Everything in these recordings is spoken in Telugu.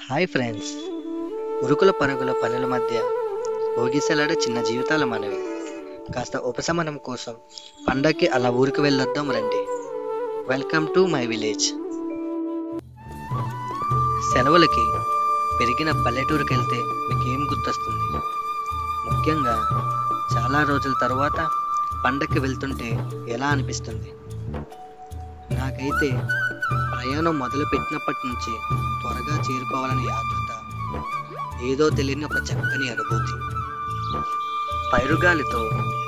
హాయ్ ఫ్రెండ్స్, ఉరుకుల పరుగుల పనుల మధ్య భోగిసలాడే చిన్న జీవితాల మనవి. కాస్త ఉపశమనం కోసం పండక్కి అలా ఊరికి వెళ్ళొద్దాం రండి. Welcome to my village. సెలవులకి పెరిగిన పల్లెటూరుకి వెళ్తే మీకు ఏం గుర్తొస్తుంది? ముఖ్యంగా చాలా రోజుల తర్వాత పండక్కి వెళ్తుంటే ఎలా అనిపిస్తుంది? నాకైతే ప్రయాణం మొదలు పెట్టినప్పటి నుంచి త్వరగా చేరుకోవాలని ఆతృత, ఏదో తెలియని ఒక చక్కని అనుభూతి. పైరుగాలితో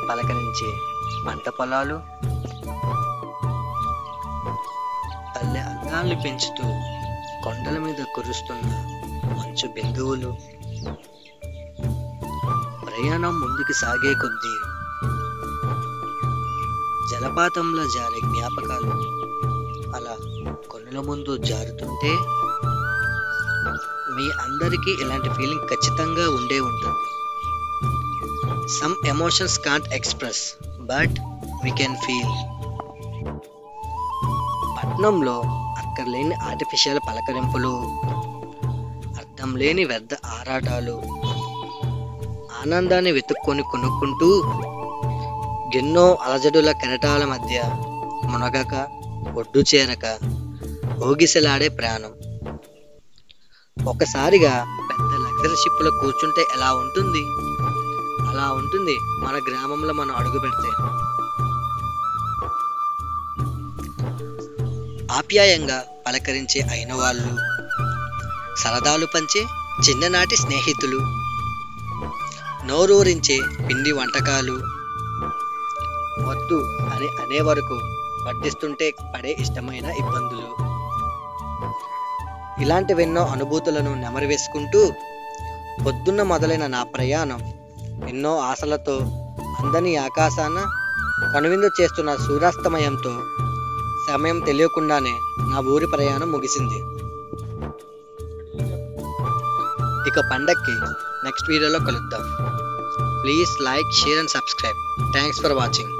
పలకరించే పంట పొలాలు, పల్లె అందాల్ని పెంచుతూ కొండల మీద కురుస్తున్న మంచు బిందువులు, ప్రయాణం ముందుకు సాగే కొద్దీ జలపాతంలో జారే జ్ఞాపకాలు అలా కన్నుల ముందు జారుతుంటే మీ అందరికీ ఇలాంటి ఫీలింగ్ ఖచ్చితంగా ఉండే ఉంటుంది. Some emotions can't express but we can feel. పట్నంలో అక్కర్లేని ఆర్టిఫిషియల్ పలకరింపులు, అర్థం లేని వ్యర్థ ఆరాటాలు, ఆనందాన్ని వెతుక్కొని కొనుక్కుంటూ ఎన్నో అలజడుల కెరటాల మధ్య మునగక ఒడ్డు చేరక భోగిసలాడే ప్రాణం. ఒకసారిగా పెద్ద లగ్జరీ షిప్లో కూర్చుంటే ఎలా ఉంటుంది? అలా ఉంటుంది మన గ్రామంలో మనం అడుగు పెడితే. ఆప్యాయంగా పలకరించే అయిన వాళ్ళు, సరదాలు పంచే చిన్ననాటి స్నేహితులు, నోరూరించే పిండి వంటకాలు, వద్దు అని అనే వరకు వడ్డిస్తుంటే పడే ఇష్టమైన ఇబ్బందులు, ఇలాంటివెన్నో అనుభూతులను నెమరు వేసుకుంటూ పొద్దున్న మొదలైన నా ప్రయాణం ఎన్నో ఆశలతో అందని ఆకాశాన కనువిందు చేస్తున్న సూర్యాస్తమయంతో సమయం తెలియకుండానే నా ఊరి ప్రయాణం ముగిసింది. ఇక పండక్కి నెక్స్ట్ వీడియోలో కలుద్దాం. Please like, share and subscribe. Thanks for watching.